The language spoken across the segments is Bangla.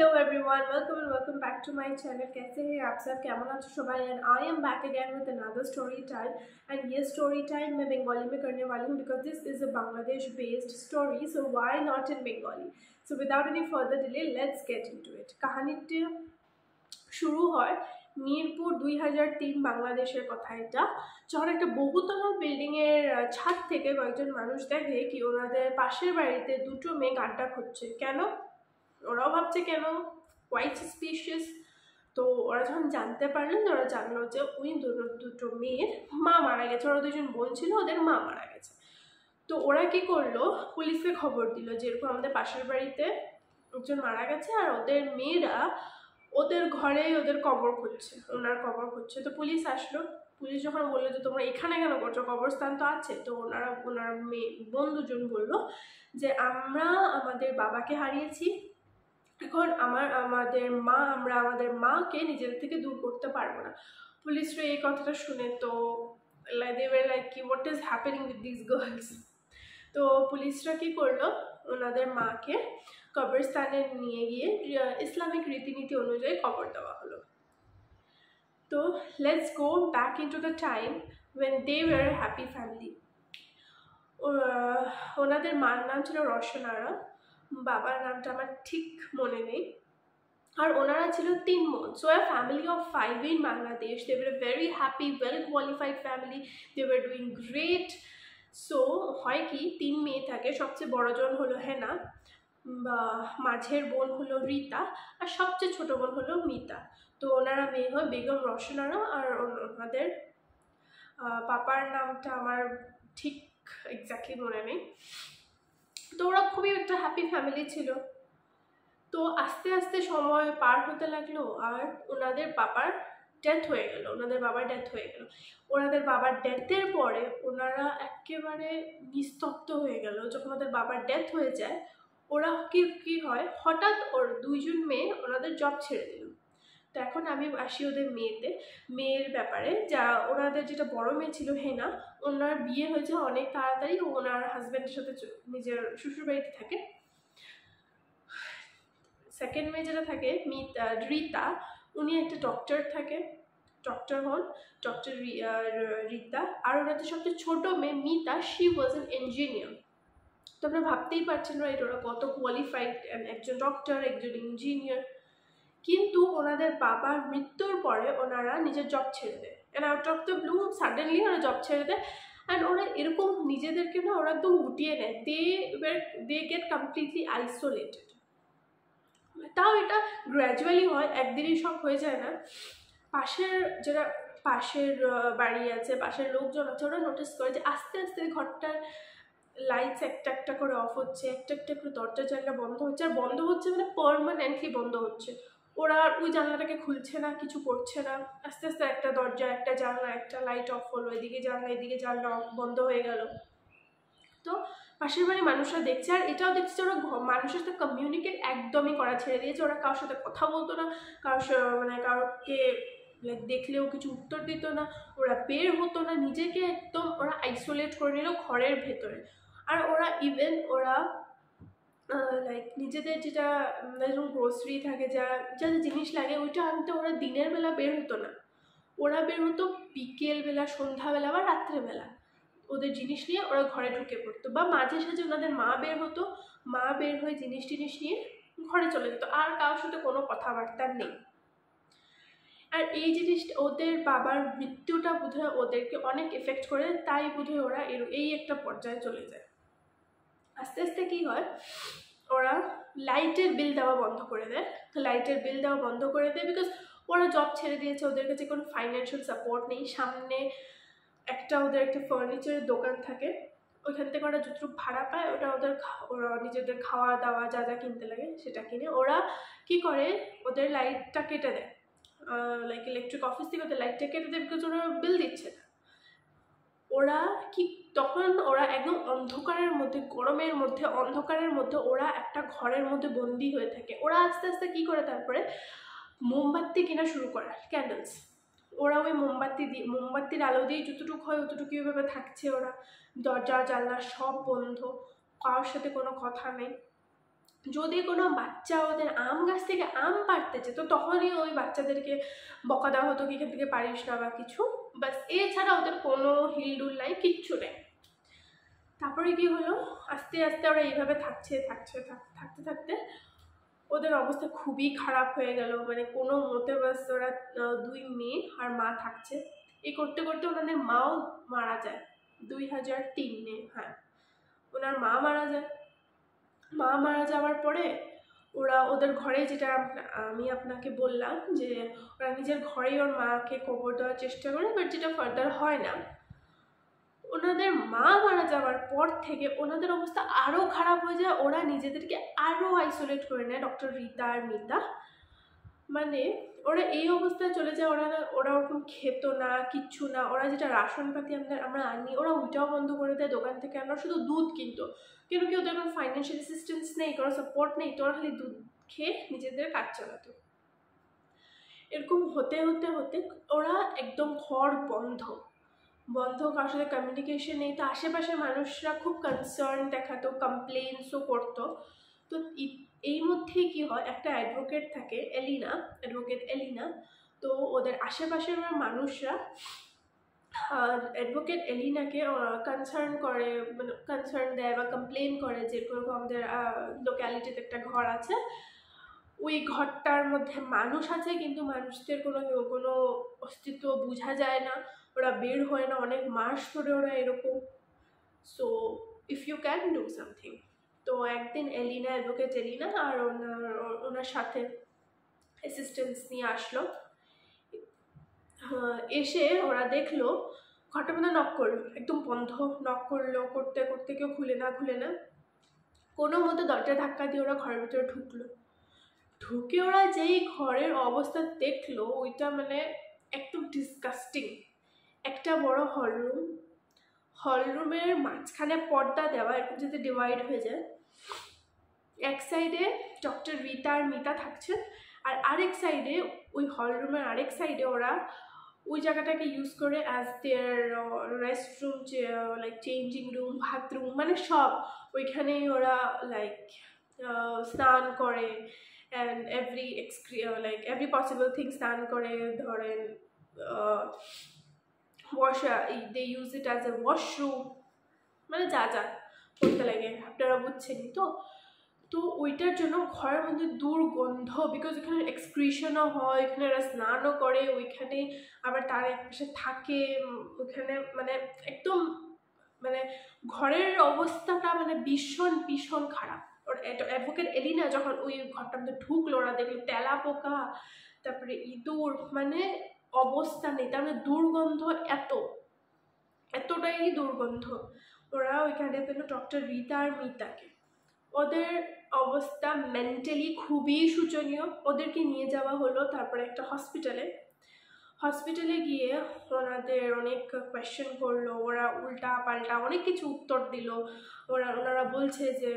Hello everyone, welcome back to my channel. कैसे हैं आप सब, कैमन आछो सबाई? And I am back again with another story time. And ये story time मैं बंगाली में करने वाली हूँ because this is a Bangladesh based story, so why not in Bengali? So without any further delay, let's get into it. কাহিনীটি শুরু হয় মিরপুর 2003 বাংলাদেশের কথা। এটা যখন একটা বহুতল বিল্ডিংয়ের ছাদ থেকে কয়েকজন মানুষ দেখে কি ওনাদের পাশের বাড়িতে দুটো মেয়ে আড্ডা খুঁজছে। কেন? ওরাও ভাবছে কেন, কোয়াইট সাসপিশিয়াস। তো ওরা যখন জানতে পারলেন, ওরা জানলো যে ওই দুটো মেয়ের মা মারা গেছে। ওরা দুজন বোন ছিল, ওদের মা মারা গেছে। তো ওরা কি করলো, পুলিশকে খবর দিল যে এরকম আমাদের পাশের বাড়িতে একজন মারা গেছে আর ওদের মেয়েরা ওদের ঘরে ওদের কবর খুঁজছে, ওনার কবর খুঁজছে। তো পুলিশ আসলো। পুলিশ যখন বললো যে তোমরা এখানে কেন করছো, কবরস্থান তো আছে। তো ওনার মেয়ে বোন দুজন বললো যে আমরা আমাদের বাবাকে হারিয়েছি, এখন আমাদের মাকে নিজেদের থেকে দূর করতে পারবো না। পুলিশরা এই কথাটা শুনে তো they were like কি what is happening with these girls? তো পুলিশরা কি করলো, ওনাদের মাকে কবরস্থানে নিয়ে গিয়ে ইসলামিক রীতিনীতি অনুযায়ী কবর দেওয়া হলো। তো let's go back into the time when they were a happy family. ওনাদের মার নাম ছিল রসনারা, বাবার নামটা আমার ঠিক মনে নেই। আর ওনারা ছিল 3 বোন। So a family of 5 in Bangladesh. They were a very happy, well qualified family. They were doing great. So হয় কি, 3 মেয়ে থাকে। সবচেয়ে বড়জন হলো হেনা, মাঝের বোন হলো রীতা, আর সবচেয়ে ছোট বোন হলো মিতা। তো ওনারা মেয়ে হয় বেগম রসনারা, আর ওনাদের পাপার নামটা আমার ঠিক এক্স্যাক্টলি মনে নেই। তো ওরা খুবই একটা হ্যাপি ফ্যামিলি ছিল। তো আস্তে আস্তে সময় পার হতে লাগলো আর ওনাদের বাবার ডেথ হয়ে গেল। ওনাদের বাবার ডেথের পরে ওনারা একেবারে নিস্তব্ধ হয়ে গেল। যখন ওদের বাবার ডেথ হয়ে যায়, ওরা কি হয়, হঠাৎ ওর 2 জন মেয়ে ওনাদের জব ছেড়ে দিল। তো এখন আমি আসি ওদের মেয়ের ব্যাপারে। যা ওনাদের যেটা বড় মেয়ে ছিল হেনা, ওনার বিয়ে হয়েছে অনেক তাড়াতাড়ি। ওনার হাজব্যান্ডের সাথে নিজের শ্বশুর বাড়িতে থাকে। সেকেন্ড মেয়ে যেটা থাকে রীতা, উনি একটা ডক্টর হন ডক্টর রীতা। আর ওনাদের সবচেয়ে ছোট মেয়ে Mita, she was an engineer. তো আপনারা ভাবতেই পারছেন রাইট, ওরা কত কোয়ালিফাইড, একজন ডক্টর একজন ইঞ্জিনিয়ার। কিন্তু ওনাদের বাবার মৃত্যুর পরে ওনারা নিজের জব ছেড়ে দেয়। And out of the blue suddenly ওরা জব ছেড়ে দেয়। অ্যান্ড ওরা এরকম নিজেদেরকে না ওরা একদম গুটিয়ে নেয়। They get completely isolated. তাও এটা গ্র্যাজুয়ালি হয়, একদিনই সব হয়ে যায় না। পাশের বাড়ি আছে, পাশের লোকজন আছে, ওরা নোটিস করে যে আস্তে আস্তে ঘরটার লাইটস একটা একটা করে অফ হচ্ছে, একটা একটা করে দরজা জানলা বন্ধ হচ্ছে। আর বন্ধ হচ্ছে মানে পার্মানেন্টলি বন্ধ হচ্ছে। ওরা ওই জানলাটাকে খুলছে না, কিছু করছে না। আস্তে আস্তে একটা দরজা, একটা জানলা, একটা লাইট অফ হলো, এদিকে জানলা বন্ধ হয়ে গেল। তো পাশের বাড়ির মানুষরা দেখছে, আর এটাও দেখছে ওরা মানুষের সাথে কমিউনিকেট একদমই করা ছেড়ে দিয়েছে। ওরা কারোর সাথে কথা বলতো না, কাউকে দেখলেও কিছু উত্তর দিত না, ওরা বের হতো না, নিজেকে একদম ওরা আইসোলেট করে নিল ঘরের ভেতরে। আর ওরা নিজেদের যেটা যেরকম গ্রোসারি থাকে, যা জিনিস লাগে, ওইটা আনতে ওরা দিনের বেলা বের হতো না। ওরা বের হতো বিকেলবেলা, সন্ধ্যাবেলা বা রাত্রেবেলা। ওদের জিনিস নিয়ে ওরা ঘরে ঢুকে পড়তো, বা মাঝে সাঝে ওনাদের মা বের হতো, মা বের হয়ে জিনিস নিয়ে ঘরে চলে যেত। আর কারোর সাথে কোনো কথাবার্তা নেই। আর এই জিনিসটা, ওদের বাবার মৃত্যুটা বোধহয় ওদেরকে অনেক এফেক্ট করে, তাই বোধহয় ওরা এই একটা পর্যায়ে চলে যায়। আস্তে আস্তে কি হয়, ওরা লাইটের বিল দেওয়া বন্ধ করে দেয়। তো লাইটের বিল দেওয়া বন্ধ করে দেয় বিকজ ওরা জব ছেড়ে দিয়েছে, ওদের কাছে কোনো ফাইন্যান্সিয়াল সাপোর্ট নেই। সামনে ওদের একটা ফার্নিচারের দোকান থাকে, ওইখান থেকে ওরা যতটুকু ভাড়া পায় ওটা ওরা নিজেদের খাওয়া দাওয়া যা যা কিনতে লাগে সেটা কিনে। ওরা কি করে, ওদের লাইটটা কেটে দেয়, ইলেকট্রিক অফিস থেকে ওদের লাইটটা কেটে দেয় বিকজ ওরা বিল দিচ্ছে না। তখন ওরা একদম অন্ধকারের মধ্যে, গরমের মধ্যে, অন্ধকারের মধ্যে ওরা একটা ঘরের মধ্যে বন্দি হয়ে থাকে। ওরা আস্তে আস্তে কি করে, তারপরে মোমবাতি কেনা শুরু করে, ক্যান্ডেলস। ওরা ওই মোমবাতির আলো দিয়ে যতটুকু হয় অতটুকু এইভাবে থাকছে। ওরা দরজা জানলা সব বন্ধ, কারোর সাথে কোনো কথা নেই। যদি কোনো বাচ্চা ওদের আম গাছ থেকে আম পাড়তে যেত তখনই ওই বাচ্চাদেরকে বকা দেওয়া হতো কি এখান থেকে পারিস না বা কিছু, বাস এছাড়া ওদের কোনো হিলডুল নাই, কিচ্ছু নেই। তারপরে কি হলো, আস্তে আস্তে ওরা এইভাবে থাকতে থাকতে ওদের অবস্থা খুবই খারাপ হয়ে গেল, মানে কোনো মতে বাস ওরা 2 মেয়ে আর মা থাকছে। এই করতে করতে ওনাদের মাও মারা যায় 2003-এ। হ্যাঁ, ওনার মা মারা যায়। মা মারা যাওয়ার পরে ওরা ওদের ঘরে, যেটা আমি আপনাকে বললাম যে ওরা নিজের ঘরেই ওর মাকে কবর দেওয়ার চেষ্টা করে, বাট যেটা ফার্দার হয় না। ওনাদের মা মারা যাওয়ার পর থেকে ওনাদের অবস্থা আরও খারাপ হয়ে যায়, ওরা নিজেদেরকে আরও আইসোলেট করে নেয় ডক্টর রীতা আর মিতা। মানে ওরা এই অবস্থায় চলে যায়, ওরা ওরকম খেত না, কিচ্ছু না। ওরা যেটা রাশনপাতি আমরা আনি ওরা ওইটাও বন্ধ করে দেয় দোকান থেকে। আমরা শুধু দুধ কিনতো, কেন কি ওদের কোনো ফাইন্যান্সিয়াল অ্যাসিস্ট্যান্স নেই, কোনো সাপোর্ট নেই, তো ওরা খালি দুধ খেয়ে নিজেদের কাজ চালাতো। এরকম হতে হতে হতে ওরা একদম ঘর বন্ধ, কারোর সাথে কমিউনিকেশন নেই। তো আশেপাশের মানুষরা খুব কনসার্ন দেখাতো, কমপ্লেন্সও করতো। তো এই মধ্যেই কি হয়, একটা অ্যাডভোকেট থাকে অ্যাডভোকেট এলিনা। তো ওদের আশেপাশের মানুষরা অ্যাডভোকেট এলিনাকে কনসার্ন করে, মানে কনসার্ন দেয় বা কমপ্লেন করে যে এরকম আমাদের লোক্যালিটিতে একটা ঘর আছে, ওই ঘরটার মধ্যে মানুষ আছে কিন্তু মানুষদের কোনো অস্তিত্ব বোঝা যায় না, ওরা বের হয় না অনেক মাস ধরে ওরা এরকম। So if you can do something. তো একদিন অ্যাডভোকেট এলিনা আর ওনার সাথে অ্যাসিস্ট্যান্স নিয়ে আসলো। এসে ওরা দেখলো ঘরটার মধ্যে নক করলো, একদম বন্ধ। নক করলো, করতে করতে কেউ খুলে না কোনো মতো দরজা ধাক্কা দিয়ে ওরা ঘরের ভিতরে ঢুকে ওরা যেই ঘরের অবস্থা দেখলো, ওইটা মানে একদম ডিসগাস্টিং। একটা বড় হলরুমের মাঝখানে পর্দা দেওয়া, এরকম যাতে ডিভাইড হয়ে যায়। এক সাইডে ডক্টর রীতা আর মিতা থাকছেন, আর আরেক সাইডে ওই হলরুমের আরেক সাইডে ওরা ওই জায়গাটাকে ইউজ করে as their restroom, like changing room, bathroom, মানে সব ওইখানেই ওরা লাইক স্নান করে অ্যান্ড এভরি পসিবল থিং স্নান করে। ধরেন they use it as a washroom, মানে যা যা করতে লাগে আপনারা বুঝছেনই তো। তো ওইটার জন্য ঘরের মধ্যে দুর্গন্ধ, বিকজ এখানে এক্সক্রিশনও হয়, এখানে এরা স্নানও করে, ওইখানে আবার তার এক পাশে থাকে, ওইখানে মানে একদম মানে ঘরের অবস্থাটা মানে ভীষণ ভীষণ খারাপ। ওর অ্যাডভোকেট এলিনা যখন ওই ঘরটার মধ্যে ঢুকলো, ওরা দেখলো তেলা পোকা, তারপরে ইঁদুর, মানে অবস্থা নেই। তার মানে দুর্গন্ধ এতটাই দুর্গন্ধ। ওরা ওইখানে পেলো ডক্টর রীতা আর মিতাকে। ওদের অবস্থা মেন্টালি খুবই শোচনীয়। ওদেরকে নিয়ে যাওয়া হলো তারপরে একটা হসপিটালে গিয়ে ওনাদের অনেক কোয়েশ্চেন করলো, ওরা উল্টা পাল্টা অনেক কিছু উত্তর দিল। ওনারা বলছে যে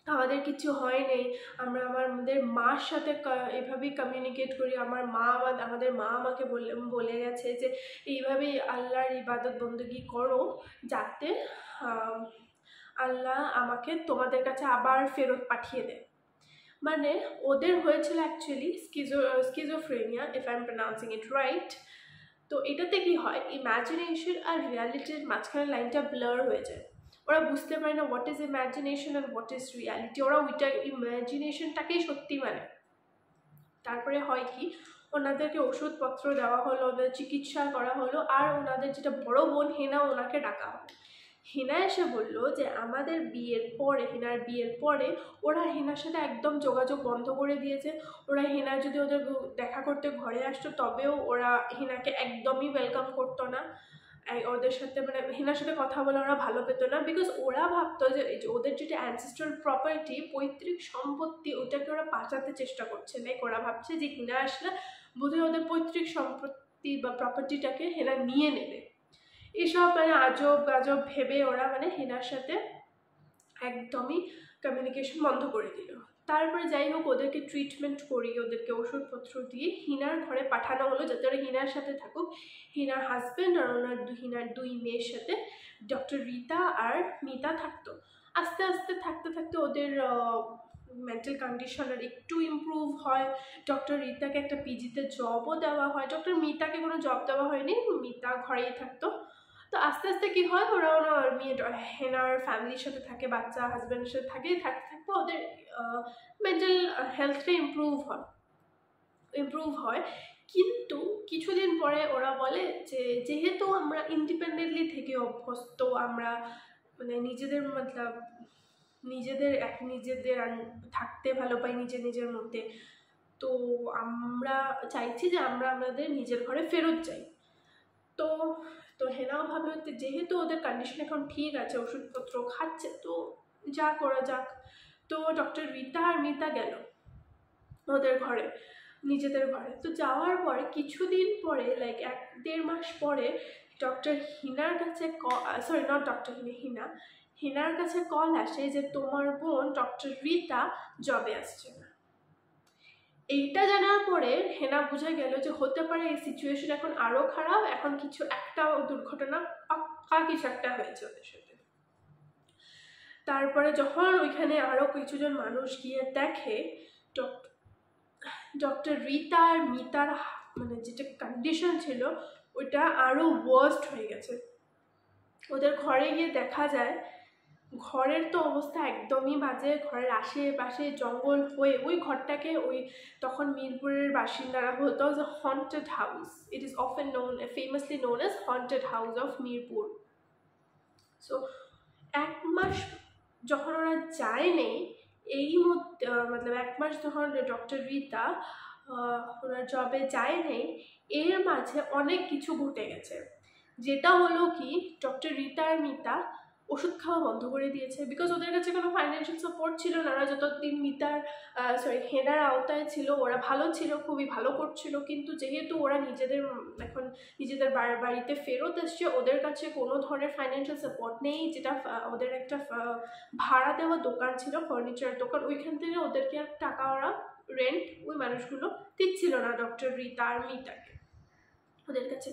আমাদের কিছু হয় নেই, আমরা আমাদের মার সাথে এভাবেই কমিউনিকেট করি। আমাদের মা আমাকে বলে গেছে যে এইভাবেই আল্লাহর ইবাদত বন্দেগী করো, যাতে আল্লাহ আমাকে তোমাদের কাছে আবার ফেরত পাঠিয়ে দেয়। মানে ওদের হয়েছিল actually schizophrenia, if I am প্রনাউন্সিং it right. তো এটাতে কি হয়, ইম্যাজিনেশন আর রিয়ালিটির মাঝখানে লাইনটা ব্লার হয়ে যায়। ওরা বুঝতে পারে না what is imagination and what is reality. ওরা ওইটা ইম্যাজিনেশনটাকেই সত্যি মানে। তারপরে হয় কি, ওনাদেরকে ওষুধপত্র দেওয়া হলো, ওদের চিকিৎসা করা হলো, আর ওনাদের যেটা বড় বোন হেনা, ওনাকে ডাকা হলো। হেনা এসে বললো যে হেনার বিয়ের পরে ওরা হেনার সাথে একদম যোগাযোগ বন্ধ করে দিয়েছে। ওরা হেনা যদি ওদের দেখা করতে ঘরে আসতো তবেও ওরা হেনাকে একদমই ওয়েলকাম করতো না। ওদের সাথে মানে হেনার সাথে কথা বলে ওরা ভালো পেতো না, বিকজ ওরা ভাবতো যে ওদের যেটা অ্যানসেস্ট্রাল প্রপার্টি, পৈতৃক সম্পত্তি, ওটাকে ওরা বাঁচাতে চেষ্টা করছে। লাইক ওরা ভাবছে যে হেনা আসলে বোধহয় ওদের পৈতৃক সম্পত্তি বা প্রপার্টিটাকে হেনা নিয়ে নেবে। এসব মানে আজব ভেবে ওরা মানে হেনার সাথে একদমই কমিউনিকেশন বন্ধ করে দিল। তারপরে যাই হোক ওদেরকে ট্রিটমেন্ট করিয়ে ওদেরকে ওষুধপত্র দিয়ে হিনার ঘরে পাঠানো হলো, যাতে ওরা হিনার সাথে থাকুক। হিনার হাজব্যান্ড আর হিনার 2 মেয়ের সাথে ডক্টর রীতা আর মিতা থাকতো। আস্তে আস্তে থাকতে থাকতে ওদের মেন্টাল কন্ডিশনের একটু ইমপ্রুভ হয়। ডক্টর রিতাকে একটা পিজিতে জবও দেওয়া হয়। ডক্টর মিতাকে কোনো জব দেওয়া হয়নি, মিতা ঘরেই থাকতো। তো আস্তে আস্তে কি হয়, ওরা হেনার ফ্যামিলির সাথে থাকে, বাচ্চা হাজব্যান্ডের সাথে থাকতে থাকতে ওদের মেন্টাল হেলথটা ইমপ্রুভ হয়। কিন্তু কিছুদিন পরে ওরা বলে যে যেহেতু আমরা ইন্ডিপেন্ডেন্টলি থেকে অভ্যস্ত, আমরা মানে নিজেদের থাকতে ভালো পাই নিজের মধ্যে, তো আমরা চাইছি যে আমরা আমাদের নিজের ঘরে ফেরত যাই। তো তো হেনাও ভাবলো যেহেতু ওদের কন্ডিশন এখন ঠিক আছে, ওষুধপত্র খাচ্ছে, তো যা করা যাক। তো ডক্টর রিতা আর মিতা গেল ওদের ঘরে, নিজেদের ঘরে। তো যাওয়ার পরে কিছুদিন পরে, লাইক 1-1.5 মাস পরে, ডক্টর হিনার কাছে সরি নট ডক্টর হিনা, হিনার কাছে কল আসে যে তোমার বোন ডক্টর রিতা জবে আসছে না। এইটা জানার পরে হেনা বুঝে গেল যে হতে পারে এই সিচুয়েশন এখন আরো খারাপ, এখন কিছু একটা দুর্ঘটনা পাক্কা কিছু একটা হয়েছে ওদের সাথে। তারপরে যখন ওইখানে আরো কিছুজন মানুষ গিয়ে দেখে ডক্টর রিতা আর মিতার মানে যেটা কন্ডিশন ছিল ওইটা আরো ওয়ার্স্ট হয়ে গেছে। ওদের ঘরে গিয়ে দেখা যায় ঘরের তো অবস্থা একদমই বাজে। ঘরের আশেপাশে জঙ্গল হয়ে ওই ঘরটাকে তখন মিরপুরের বাসিন্দারা বলতো যে haunted house. It is often ফেমাসলি known as haunted house of Mirpur. So 1 মাস যখন ওরা যায়নি, এই মধ্যে 1 মাস যখন ডক্টর রিতা ওনার জবে যায়নি, এর মাঝে অনেক কিছু ঘটে গেছে। যেটা হলো কি, ডক্টর রিতা আর মিতা ওষুধ খাওয়া বন্ধ করে দিয়েছে, বিকজ ওদের কাছে কোনো ফাইন্যান্সিয়াল সাপোর্ট ছিল না। ওরা যতদিন হেনার আওতায় ছিল ওরা ভালো ছিল, খুবই ভালো করছিল। কিন্তু যেহেতু ওরা এখন নিজেদের বাড়িতে ফেরত এসছে, ওদের কাছে কোনো ধরনের ফাইন্যান্সিয়াল সাপোর্ট নেই। যেটা ওদের একটা ভাড়া দেওয়া দোকান ছিল, ফার্নিচার দোকান, ওইখান থেকে ওদেরকে টাকা ওরা রেন্ট ওই মানুষগুলো দিচ্ছিল না ডক্টর রিতা আর মিতাকে। ওদের কাছে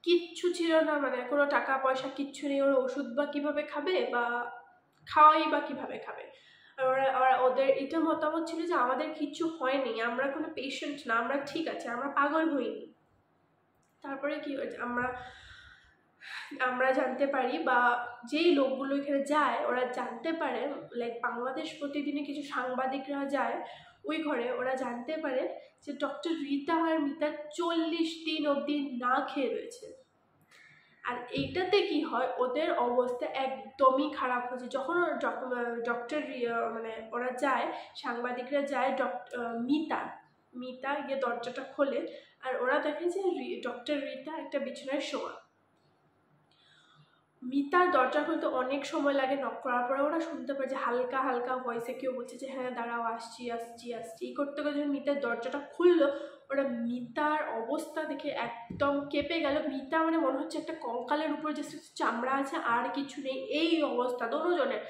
কিচ্ছু ছিল না, মানে কোনো টাকা পয়সা কিচ্ছু নেই। ওরা ওষুধ বা কীভাবে খাবে, বা খাওয়াই বা কীভাবে খাবে। আর ওদের এটা মতামত ছিল যে আমাদের কিচ্ছু হয়নি, আমরা কোনো পেশেন্ট না, আমরা ঠিক আছে, আমরা পাগল হইনি। তারপরে কি হয়েছে আমরা জানতে পারি, বা যেই লোকগুলো এখানে যায় ওরা জানতে পারে, লাইক বাংলাদেশ প্রতিদিনে কিছু সাংবাদিকরা যায় ওই ঘরে, ওরা জানতে পারে যে ডক্টর রিতা আর মিতা 40 দিন অবধি না খেয়ে রয়েছে। আর এইটাতে কি হয়, ওদের অবস্থা একদমই খারাপ হয়েছে। যখন ডক্টর মানে ওরা যায়, সাংবাদিকরা যায়, মিতা গিয়ে দরজাটা খোলে, আর ওরা দেখে যে ডক্টর রিতা একটা বিছানায় শোয়া। মিতার দরজা খুলতে অনেক সময় লাগে, নক করার পরে ওরা শুনতে পারে যে হালকা হালকা ভয়েসে কেউ বলছে যে হ্যাঁ দাঁড়াও, আসছি আসছি আসছি। এই করতে করতে মিতার দরজাটা খুললো, ওরা মিতার অবস্থা দেখে একদম কেঁপে গেল। মিতা মানে মনে হচ্ছে একটা কঙ্কালের উপর যে চামড়া আছে আর কিছু নেই, এই অবস্থা দুজনের,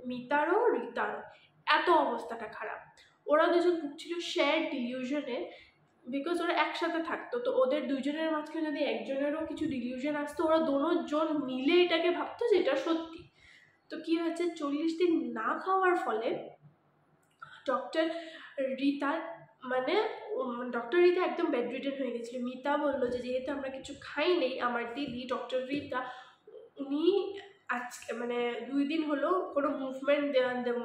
মিতারও রিতারও। এত অবস্থাটা খারাপ। ওরা দুজন ভুগছিল শেয়ার ডিলিউশনে, বিকজ ওরা একসাথে থাকতো। তো ওদের দুজনের মাঝখানে যদি একজনেরও কিছু ডিলিউশন আসতো, ওরা দুজন মিলে এটাকে ভাবতো যে এটা সত্যি। তো কি হয়েছে, 40 দিন না খাওয়ার ফলে ডক্টর রিতা একদম বেডরিডেন হয়ে গেছিল। মিতা বললো যে যেহেতু আমরা কিছু খাই নেই, আমার দিদি ডক্টর রিতা উনি আজকে 2 দিন হলো কোনো মুভমেন্ট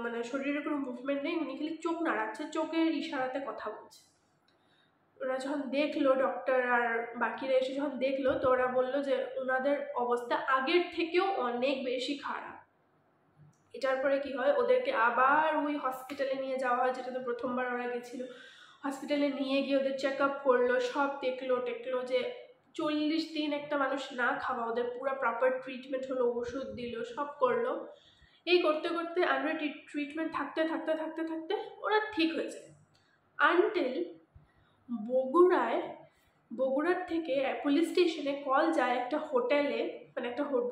মানে শরীরে কোনো মুভমেন্ট নেই, উনি খালি চোখ নাড়াচ্ছে, চোখের ইশারাতে কথা বলছে। ওরা যখন দেখলো, ডক্টর আর বাকিরা এসে যখন দেখলো, তো ওরা বললো যে ওনাদের অবস্থা আগের থেকেও অনেক বেশি খারাপ। এটার পরে কি হয়, ওদেরকে আবার ওই হসপিটালে নিয়ে যাওয়া হয়, যেটাতে প্রথমবার ওরা গেছিলো। হসপিটালে নিয়ে গিয়ে ওদের চেক আপ করলো, সব দেখলো যে 40 দিন একটা মানুষ না খাওয়া, ওদের পুরো প্রপার ট্রিটমেন্ট হলো, ওষুধ দিল, সব করলো। এই করতে করতে আন্ডার ট্রিটমেন্ট থাকতে ওরা ঠিক হয়ে যায়। আনটিল বগুড়ার থেকে পুলিশ স্টেশনে কল যায় একটা হোটেলে,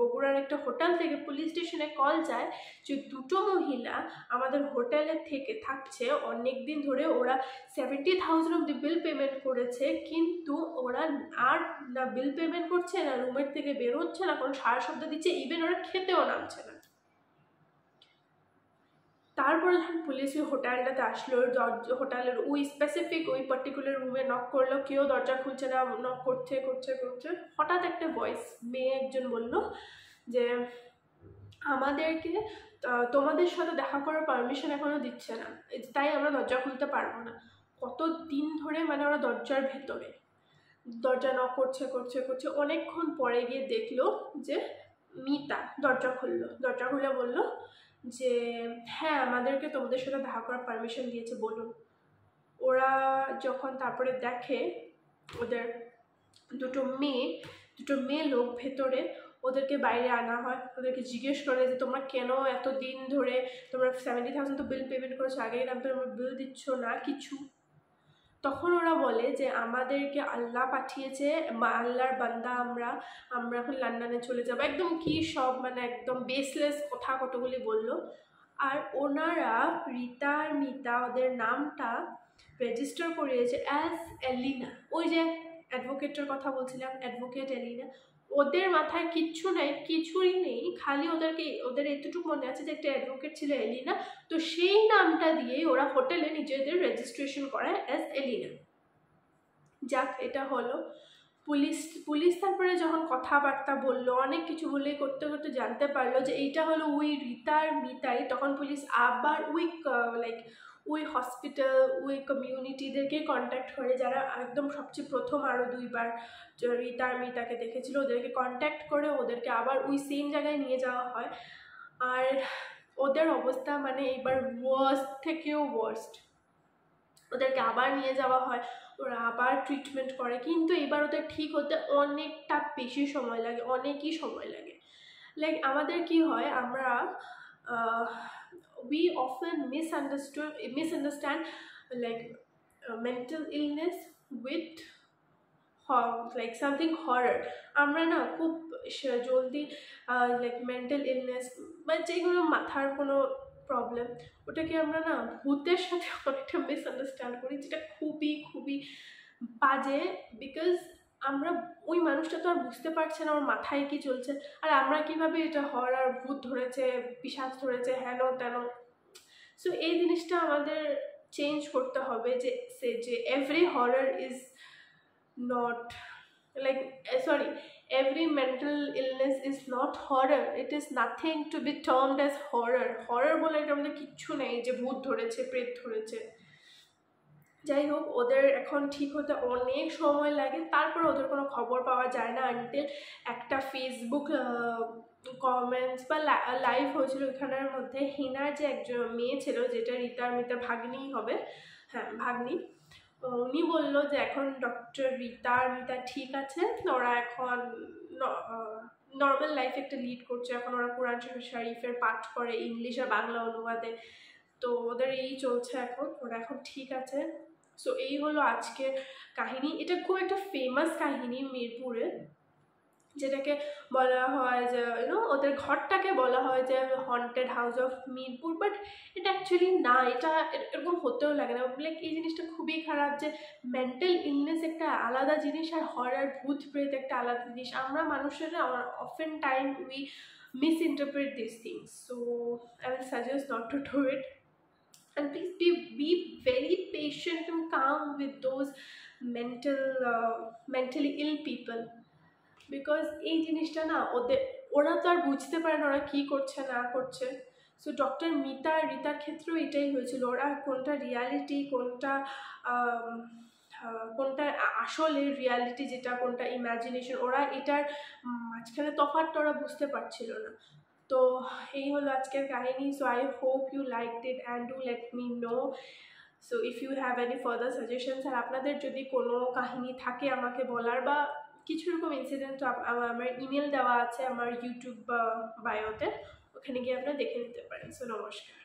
বগুড়ার একটা হোটেল থেকে পুলিশ স্টেশনে কল যায় যে 2টো মহিলা আমাদের হোটেলে থেকে থাকছে অনেক দিন ধরে। ওরা 70,000 অব্দি বিল পেমেন্ট করেছে, কিন্তু ওরা আর না বিল পেমেন্ট করছে, না রুমের থেকে বের হচ্ছে, না কোনো সারা শব্দ দিচ্ছে, ইভেন ওরা খেতেও নামছে না। তারপরে যখন পুলিশ ওই হোটেলটাতে আসলো, হোটেলের ওই স্পেসিফিক ওই পার্টিকুলার রুমে নক করলো, কেউ দরজা খুলছে না, নক করছে করছে করছে, হঠাৎ একটা ভয়েস, মেয়ে একজন বলল যে আমাদেরকে তোমাদের সাথে দেখা করার পারমিশন এখনো দিচ্ছে না, তাই আমরা দরজা খুলতে পারবো না। কত দিন ধরে মানে ওরা দরজার ভেতরে, দরজা নক করছে করছে করছে, অনেকক্ষণ পরে গিয়ে দেখলো যে মিতা দরজা খুললো, দরজা খুলে বললো যে হ্যাঁ আমাদেরকে তোমাদের সাথে দেখা করার পারমিশন দিয়েছে, বলুন। ওরা যখন তারপরে দেখে ওদের দুটো মেয়ে লোক ভেতরে, ওদেরকে বাইরে আনা হয়, ওদেরকে জিজ্ঞেস করে যে তোমরা কেন এত দিন ধরে, তোমরা 70,000 তো বিল পেমেন্ট করেছো, আগেই নাম তোমরা বিল দিচ্ছ না কিছু। তখন ওরা বলে যে আমাদেরকে আল্লাহ পাঠিয়েছে, আল্লাহর বান্দা আমরা এখন লন্ডনে চলে যাবো, একদম কি সব মানে একদম বেসলেস কথা কতগুলি বললো। আর ওনারা রিতা আর মিতা ওদের নামটা রেজিস্টার করিয়েছে অ্যাজ এলিনা, ওই যে অ্যাডভোকেটের কথা বলছিলাম, অ্যাডভোকেট এলিনা। ওদের মাথায় কিচ্ছু নেই, কিছুই নেই, খালি ওদের এতটুকু মনে আছে যে একটা অ্যাডভোকেট ছিল এলিনা, তো সেই নামটা দিয়েই ওরা হোটেলে নিজেদের রেজিস্ট্রেশন করায় অ্যাজ এলিনা। যাক, এটা হলো। পুলিশ তারপরে যখন কথাবার্তা বললো, অনেক কিছু বলে করতে করতে জানতে পারলো যে এইটা হলো ওই রিতার মিতাই। তখন পুলিশ আবার ওই হসপিটাল, ওই কমিউনিটিদেরকে কন্ট্যাক্ট করে, যারা একদম সবচেয়ে প্রথম আরও 2বার রিতার মিতাকে দেখেছিল, ওদেরকে কন্ট্যাক্ট করে ওদেরকে আবার ওই সেম জায়গায় নিয়ে যাওয়া হয়। আর ওদের অবস্থা মানে এবার ওয়ার্স্ট থেকেও ওয়ার্স্ট, ওদেরকে আবার নিয়ে যাওয়া হয়, ওরা আবার ট্রিটমেন্ট করে, কিন্তু এবার ওদের ঠিক হতে অনেকটা বেশি সময় লাগে, অনেকই সময় লাগে। লাইক আমাদের কি হয়, আমরা we often misunderstand like mental illness with like something horror. আমরা না খুব জলদি লাইক মেন্টাল ইলনেস বা যে কোনো মাথার কোনো প্রবলেম, ওটাকে আমরা না ভূতের সাথে অনেকটা মিসআন্ডারস্ট্যান্ড করি, যেটা খুবই খুবই বাজে। বিকজ আমরা ওই মানুষটা তো আর বুঝতে পারছে না ওর মাথায় কি চলছে, আর আমরা কিভাবে এটা হরর, ভূত ধরেছে, পিশাচ ধরেছে, হেন তেন। সো এই জিনিসটা আমাদের চেঞ্জ করতে হবে, যে every horror is not like sorry, every mental illness is not horror. It is nothing to be termed as horror বলে এটা আমাদের কিচ্ছু নেই যে ভূত ধরেছে, প্রেত ধরেছে। যাই হোক, ওদের এখন ঠিক হতে অনেক সময় লাগে, তারপরে ওদের কোনো খবর পাওয়া যায় না আনটিল একটা ফেসবুক কমেন্টস বা লাইভ হয়েছিল, ওইখানের মধ্যে হিনার যে একজন মেয়ে ছিল, যেটা রিতার মিতার ভাগ্নি হবে, হ্যাঁ ভাগ্নি, উনি বললো যে এখন ডক্টর রিতা আর মিতা ঠিক আছে, ওরা এখন নর্মাল লাইফ একটা লিড করছে, এখন ওরা কোরআন শরীফের পাঠ করে ইংলিশ আর বাংলা অনুবাদে, তো ওদের এই চলছে, এখন ওরা এখন ঠিক আছে। সো এই হলো আজকের কাহিনী। এটা খুব একটা ফেমাস কাহিনী মিরপুরে, যেটাকে বলা হয় যে ওদের ঘরটাকে বলা হয় যে haunted house of Mirpur, but এটা অ্যাকচুয়ালি না, এটা এরকম হতেও লাগে না। লাইক এই জিনিসটা খুবই খারাপ যে মেন্টাল ইলনেস একটা আলাদা জিনিস আর হরর ভূত প্রেত একটা আলাদা জিনিস। আমরা মানুষেরা often time we misinterpret these things, so I will suggest not to do it, and please be very patient and calm with those mentally ill people, because এই জিনিসটা না ওরা তো আর বুঝতে পারে না ওরা কী করছে না করছে। সো ডক্টর মিতা আর রিতার ক্ষেত্রেও এটাই হয়েছিল, ওরা কোনটা রিয়ালিটি, কোনটা আসলে রিয়ালিটি, যেটা কোনটা ইমাজিনেশন, ওরা এটার মাঝখানে তফাৎটা ওরা বুঝতে পারছিল না। তো এই হলো আজকের কাহিনী। So I hope you liked it and do let me know. So if you have any further suggestions, আর আপনাদের যদি কোনো কাহিনী থাকে আমাকে বলার, বা কিছু এরকম ইনসিডেন্ট, আমার ইমেল দেওয়া আছে আমার ইউটিউব বায়োতে, ওখানে গিয়ে আপনারা দেখে নিতে পারেন। সো নমস্কার।